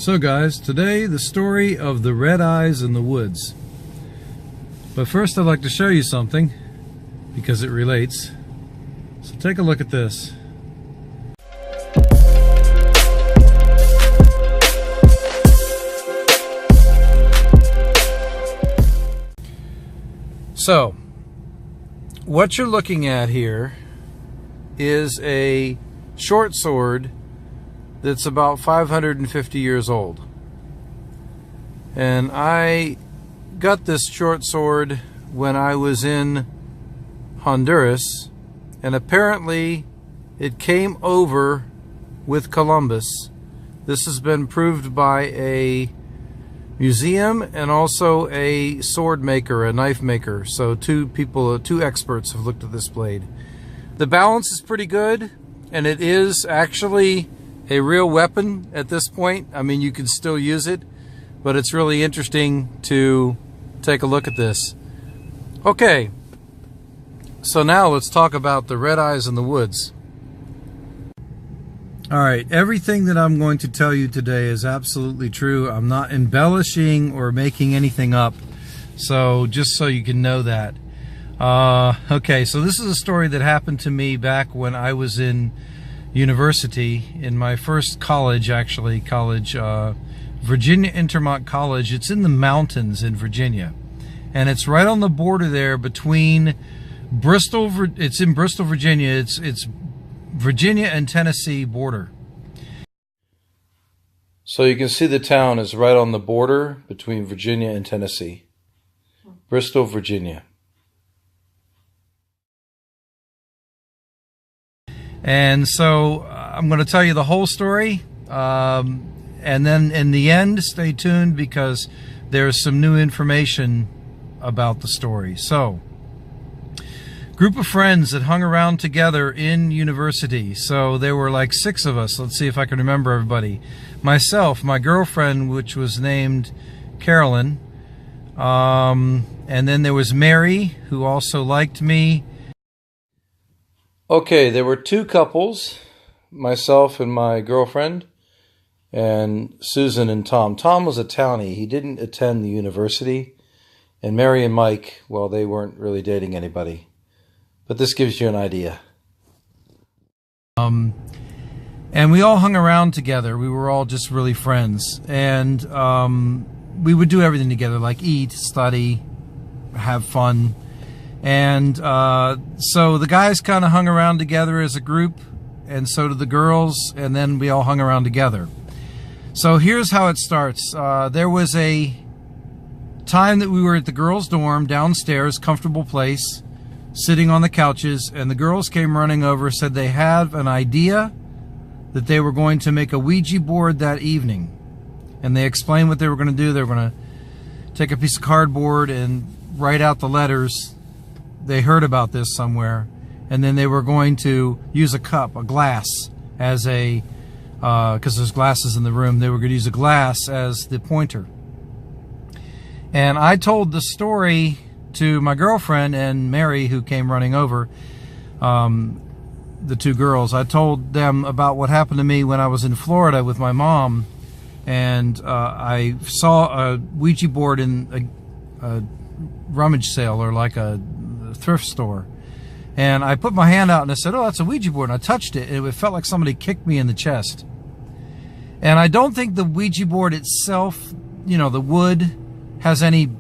So guys, today the story of the red eyes in the woods. But first I'd like to show you something because it relates. So take a look at this. So, what you're looking at here is a short sword that's about 550 years old. And I got this short sword when I was in Honduras, and apparently it came over with Columbus. This has been proved by a museum and also a sword maker, a knife maker. So two experts have looked at this blade. The balance is pretty good, and it is actually a real weapon at this point. I mean, you can still use it, but it's really interesting to take a look at this. Okay, so now let's talk about the red eyes in the woods. Alright, everything that I'm going to tell you today is absolutely true. I'm not embellishing or making anything up, so just so you can know that. Okay, so this is a story that happened to me back when I was in university, in my first college, actually, Virginia Intermont College. It's in the mountains in Virginia, and it's right on the border there between Bristol. It's in Bristol, Virginia. It's Virginia and Tennessee border. So you can see the town is right on the border between Virginia and Tennessee. Bristol, Virginia. And so I'm going to tell you the whole story, and then in the end, stay tuned because there's some new information about the story. So, group of friends that hung around together in university. So there were like 6 of us. Let's see if I can remember everybody. Myself, my girlfriend, which was named Carolyn, and then there was Mary, who also liked me. Okay, there were 2 couples, myself and my girlfriend, and Susan and Tom. Tom was a townie. He didn't attend the university. And Mary and Mike, well, they weren't really dating anybody. But this gives you an idea. And we all hung around together. We were all just really friends. And we would do everything together, like eat, study, have fun. And so the guys kind of hung around together as a group, and so did the girls, and then we all hung around together. So here's how it starts. There was a time that we were at the girls' dorm downstairs, comfortable place, sitting on the couches, and the girls came running over, said they had an idea that they were going to make a Ouija board that evening. And they explained what they were going to do. They were going to take a piece of cardboard and write out the letters. They heard about this somewhere, and then they were going to use a cup, a glass, as a, because there's glasses in the room, they were going to use a glass as the pointer. And I told the story to my girlfriend and Mary, who came running over, the 2 girls. I told them about what happened to me when I was in Florida with my mom, and I saw a Ouija board in a rummage sale, or like a thrift store, and I put my hand out and I said, "Oh, that's a Ouija board," and I touched it, and it felt like somebody kicked me in the chest. And I don't think the Ouija board itself, you know, the wood, has any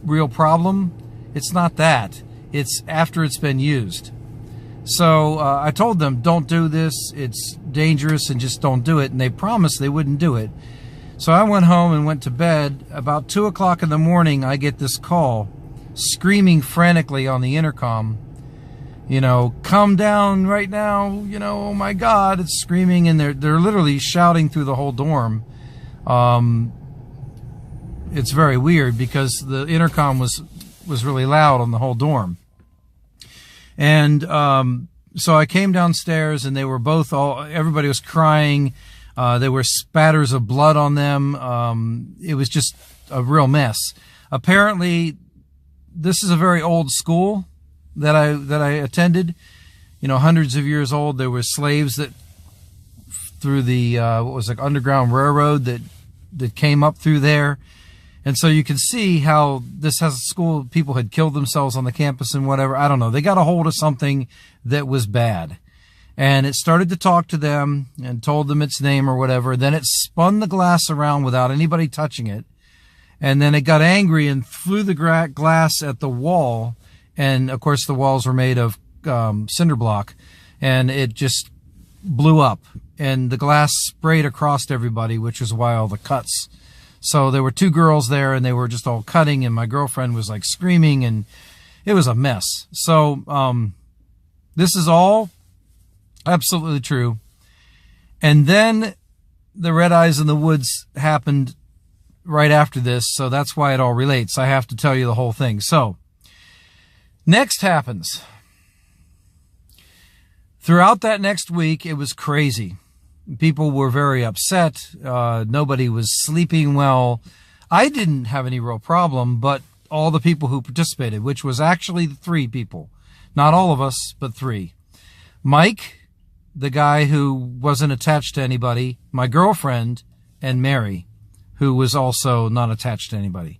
real problem. It's not that. It's after it's been used. So I told them, don't do this, it's dangerous, and just don't do it, and they promised they wouldn't do it. So I went home and went to bed. About 2 o'clock in the morning, I get this call, screaming frantically on the intercom, you know, "Come down right now, you know, oh my God," it's screaming, and they're literally shouting through the whole dorm. It's very weird because the intercom was really loud on the whole dorm. And so I came downstairs, and they were both everybody was crying. There were spatters of blood on them. It was just a real mess. Apparently, this is a very old school that I attended, you know, hundreds of years old. There were slaves that through the what was like Underground Railroad that that came up through there. And so you can see how this has school people had killed themselves on the campus and whatever. I don't know. They got a hold of something that was bad. And it started to talk to them and told them its name or whatever. Then it spun the glass around without anybody touching it. And then it got angry and threw the glass at the wall. And, of course, the walls were made of cinder block. And it just blew up. And the glass sprayed across everybody, which is why all the cuts. So there were two girls there, and they were just all cutting. And my girlfriend was, like, screaming. And it was a mess. So this is all absolutely true. And then the Red Eyes in the Woods happened right after this, so that's why it all relates. I have to tell you the whole thing. So, next happens. Throughout that next week, it was crazy. People were very upset. Nobody was sleeping well. I didn't have any real problem, but all the people who participated, which was actually 3 people. Not all of us, but 3. Mike, the guy who wasn't attached to anybody, my girlfriend, and Mary, who was also not attached to anybody.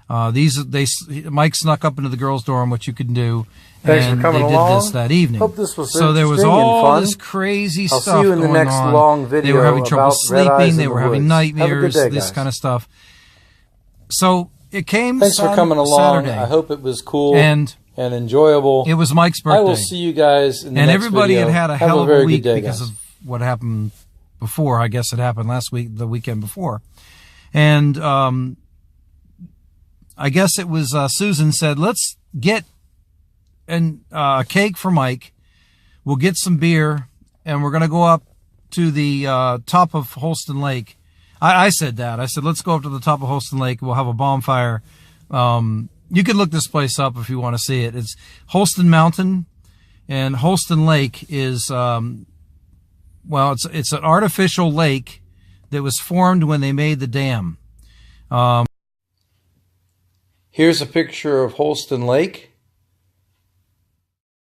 Mike snuck up into the girls' dorm, which you can do, Thanks and for coming they did along. this that evening. Hope this was so there was all this crazy I'll stuff see you in the going next on. long video They were having trouble about Red Eyes sleeping. in They the were having Woods. nightmares, Have a good day, this guys. kind of stuff. So it came Thanks for coming along. Saturday, I hope it was cool and enjoyable. it was Mike's birthday. I will see you guys in the and next everybody video. had a Have hell of a very week good day, because guys. of what happened before. I guess it happened last week, the weekend before. And I guess it was Susan said, let's get a cake for Mike. We'll get some beer, and we're going to go up to the top of Holston Lake. I said that. I said, let's go up to the top of Holston Lake. We'll have a bonfire. You can look this place up if you want to see it. It's Holston Mountain, and Holston Lake is, it's an artificial lake that was formed when they made the dam. Here's a picture of Holston Lake.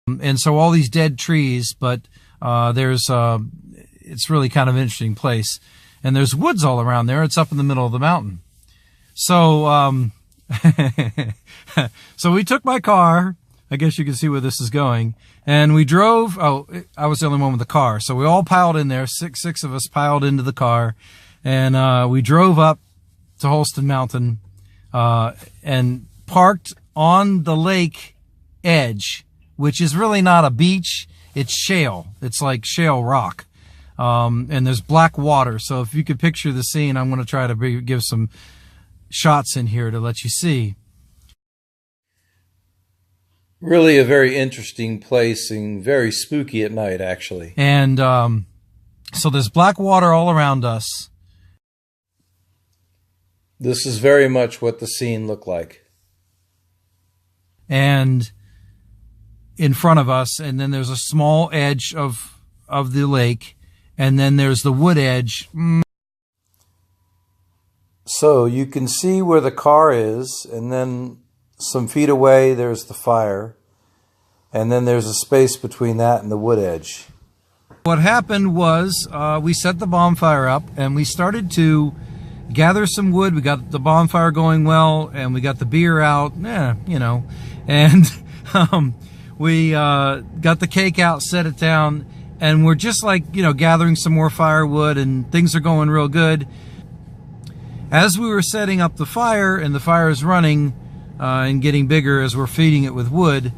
And so all these dead trees, but it's really kind of an interesting place. And there's woods all around there. It's up in the middle of the mountain. So, so we took my car. I guess you can see where this is going. And we drove. Oh, I was the only one with the car. So we all piled in there. Six of us piled into the car. And we drove up to Holston Mountain and parked on the lake edge, which is really not a beach. It's shale. It's like shale rock. And there's black water. So if you could picture the scene, I'm going to try to give some shots in here to let you see. Really a very interesting place and very spooky at night, actually. And so there's black water all around us. This is very much what the scene looked like. And in front of us, and then there's a small edge of the lake, and then there's the wood edge. So you can see where the car is, and then some feet away there's the fire, and then there's a space between that and the wood edge. What happened was we set the bonfire up, and we started to gather some wood. We got the bonfire going well, and we got the beer out, and we got the cake out, set it down, and we're just like, gathering some more firewood, and things are going real good. As we were setting up the fire, and the fire is running and getting bigger as we're feeding it with wood,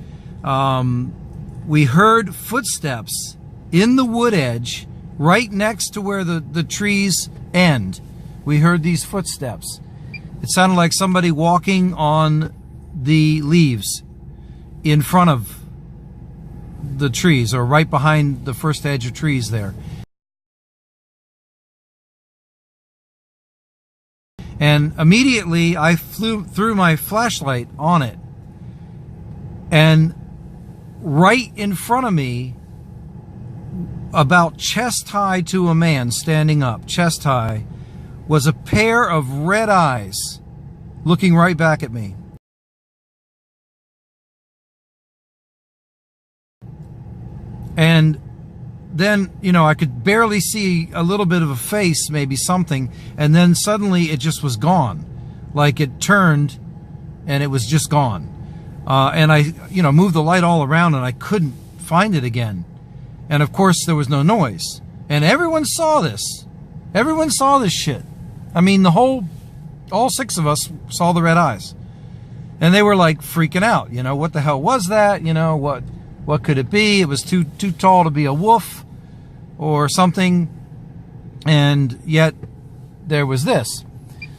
we heard footsteps in the wood edge right next to where the trees end. We heard these footsteps. It sounded like somebody walking on the leaves in front of the trees, or right behind the first edge of trees there. And immediately I threw my flashlight on it. And right in front of me, about chest high to a man standing up, chest high, was a pair of red eyes looking right back at me. And then, you know, I could barely see a little bit of a face, maybe something, and then suddenly it just was gone. Like it turned and it was just gone. And I, you know, moved the light all around and I couldn't find it again. And of course there was no noise. And everyone saw this. Everyone saw this shit. I mean, all 6 of us saw the red eyes. And they were like freaking out, you know, what the hell was that? You know, what could it be? It was too tall to be a wolf or something. And yet there was this.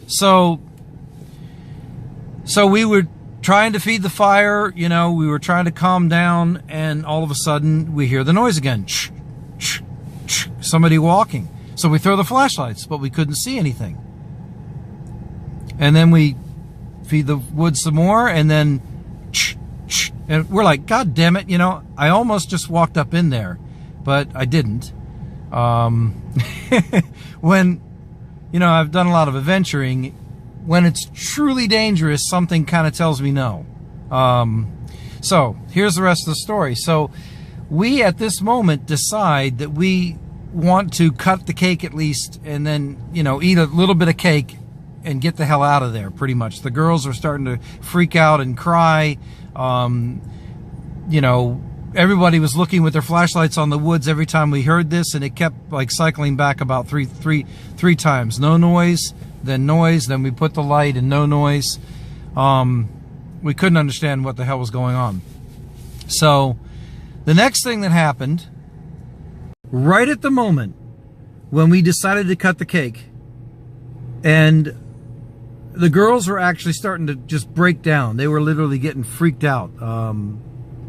So we were trying to feed the fire, you know, we were trying to calm down, and all of a sudden we hear the noise again. Somebody walking. So we throw the flashlights, but we couldn't see anything. And then we feed the wood some more, and then and we're like, God damn it, you know, I almost just walked up in there, but I didn't. When, you know, I've done a lot of adventuring, when it's truly dangerous, something kind of tells me no. So here's the rest of the story. So we, at this moment, decide that we want to cut the cake at least, and then, you know, eat a little bit of cake and get the hell out of there, pretty much. The girls are starting to freak out and cry. You know, everybody was looking with their flashlights on the woods every time we heard this, and it kept like cycling back about three times. No noise, then noise, then we put the light and no noise. We couldn't understand what the hell was going on. So the next thing that happened, right at the moment when we decided to cut the cake, and the girls were actually starting to just break down. They were literally getting freaked out.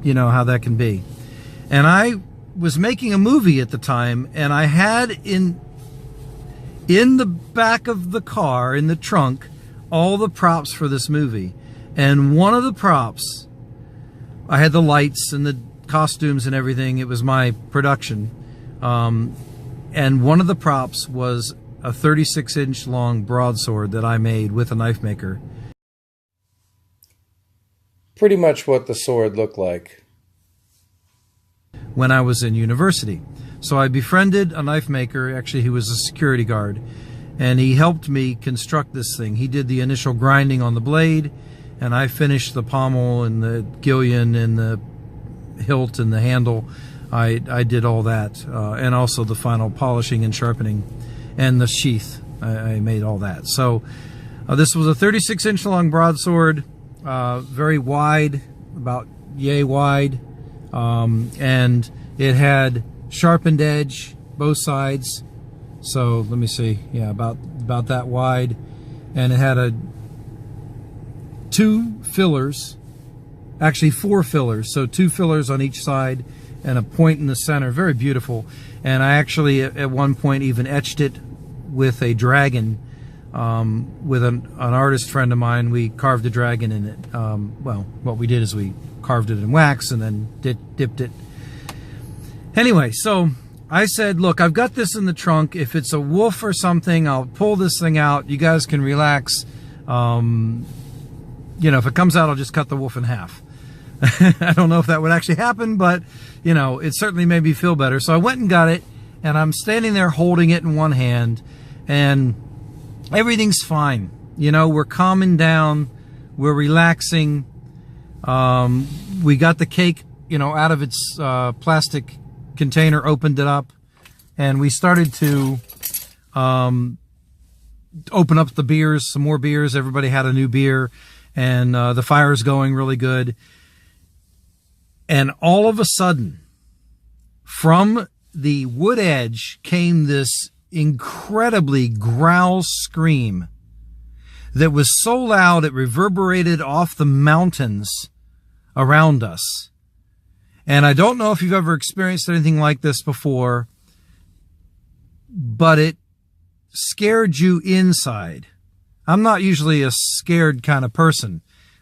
You know how that can be. And I was making a movie at the time, and I had in the back of the car, in the trunk, all the props for this movie. And one of the props, I had the lights and the costumes and everything. It was my production. And one of the props was a 36-inch long broadsword that I made with a knife maker. Pretty much what the sword looked like. When I was in university. So I befriended a knife maker, actually he was a security guard, and he helped me construct this thing. He did the initial grinding on the blade, and I finished the pommel and the gillion and the hilt and the handle. I did all that, and also the final polishing and sharpening. And the sheath, I made all that. So this was a 36-inch long broadsword, very wide, about yay wide, and it had sharpened edge, both sides. So let me see, yeah, about that wide, and it had 2 fillers, actually 4 fillers, so 2 fillers on each side and a point in the center. Very beautiful. And I actually at one point even etched it with a dragon, with an artist friend of mine. We carved a dragon in it. Well, what we did is we carved it in wax and then dipped it. Anyway, so I said, look, I've got this in the trunk. If it's a wolf or something, I'll pull this thing out. You guys can relax. You know, if it comes out, I'll just cut the wolf in half. I don't know if that would actually happen, but, you know, it certainly made me feel better. So I went and got it, and I'm standing there holding it in one hand, and everything's fine. You know, we're calming down, we're relaxing. We got the cake, you know, out of its plastic container, opened it up, and we started to open up the beers, some more beers. Everybody had a new beer, and the fire's going really good. And all of a sudden, from the wood edge came this incredibly growl scream that was so loud it reverberated off the mountains around us. And I don't know if you've ever experienced anything like this before, but it scared you inside. I'm not usually a scared kind of person,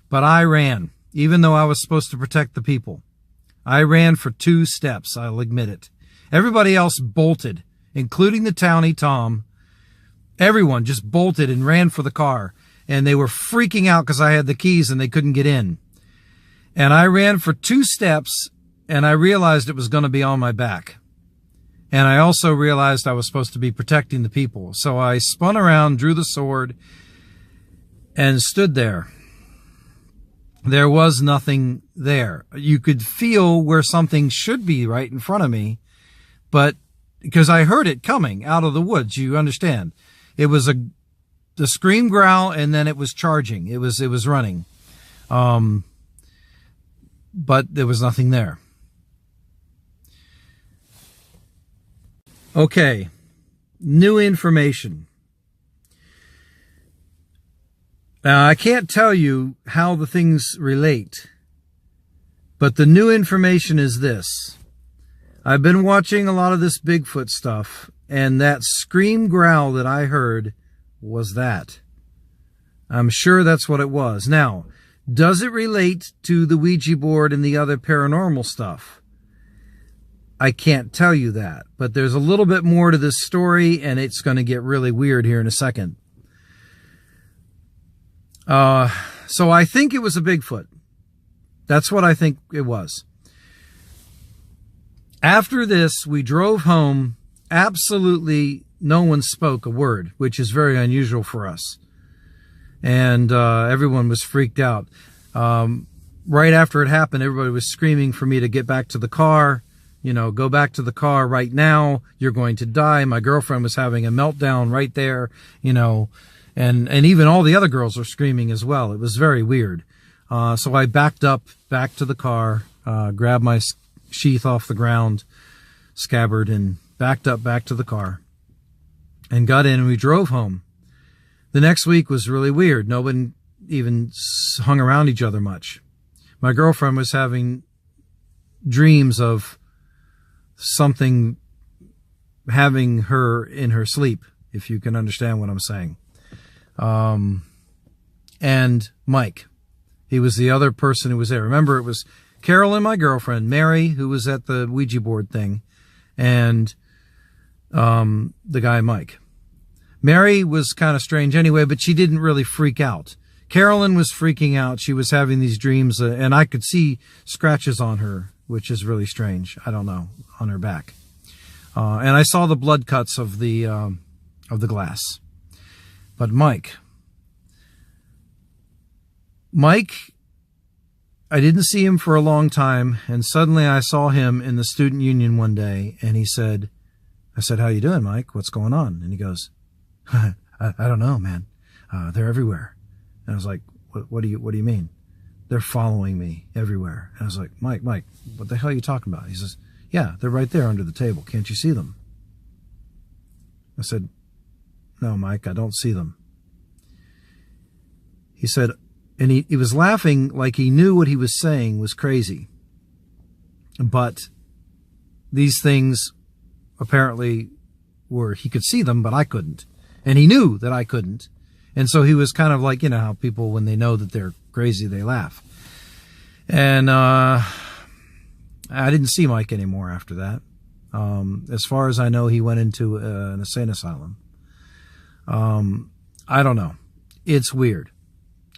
but I ran, even though I was supposed to protect the people. I ran for 2 steps, I'll admit it. Everybody else bolted, including the townie Tom. Everyone just bolted and ran for the car. And they were freaking out because I had the keys and they couldn't get in. And I ran for 2 steps, and I realized it was going to be on my back. And I also realized I was supposed to be protecting the people. So I spun around, drew the sword, and stood there. There was nothing there. You could feel where something should be right in front of me, but because I heard it coming out of the woods, you understand. It was the scream, growl, and then it was charging. It was running. But there was nothing there. Okay, new information. Now, I can't tell you how the things relate, but the new information is this. I've been watching a lot of this Bigfoot stuff, and that scream growl that I heard was that. I'm sure that's what it was. Now, does it relate to the Ouija board and the other paranormal stuff? I can't tell you that, but there's a little bit more to this story, and it's going to get really weird here in a second. So I think it was a Bigfoot. That's what I think it was. After this, we drove home. Absolutely no one spoke a word, which is very unusual for us. And everyone was freaked out. Right after it happened, everybody was screaming for me to get back to the car. You know, go back to the car right now. You're going to die. My girlfriend was having a meltdown right there, you know, and even all the other girls were screaming as well. It was very weird. So I backed up back to the car, grabbed my sheath off the ground, scabbard, and backed up back to the car and got in, and we drove home. The next week was really weird. No one even hung around each other much. My girlfriend was having dreams of something having her in her sleep, if you can understand what I'm saying. And Mike, he was the other person who was there. Remember, it was Carolyn, my girlfriend, Mary, who was at the Ouija board thing, and the guy Mike. Mary was kind of strange anyway, but she didn't really freak out. Carolyn was freaking out. She was having these dreams, and I could see scratches on her, which is really strange. I don't know, on her back. And I saw the blood cuts of the glass. But Mike, I didn't see him for a long time, and suddenly I saw him in the student union one day, and I said, "How you doing, Mike? What's going on?" And he goes, I don't know, man. They're everywhere. And I was like, what do you mean? They're following me everywhere. And I was like, Mike, what the hell are you talking about? He says, yeah, they're right there under the table. Can't you see them? I said, no, Mike, I don't see them. He said, and he was laughing like he knew what he was saying was crazy. But these things apparently were, he could see them, but I couldn't. And he knew that I couldn't. And so he was kind of like, you know, how people, when they know that they're crazy, they laugh. And I didn't see Mike anymore after that. As far as I know, he went into an insane asylum. I don't know. It's weird.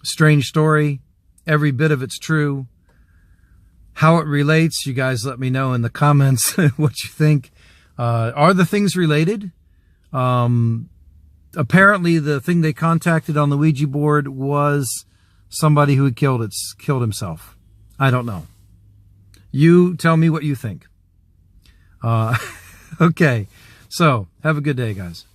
Strange story. Every bit of it's true. How it relates, you guys let me know in the comments what you think. Are the things related? Apparently the thing they contacted on the Ouija board was somebody who had killed himself. I don't know. You tell me what you think. Okay. So have a good day, guys.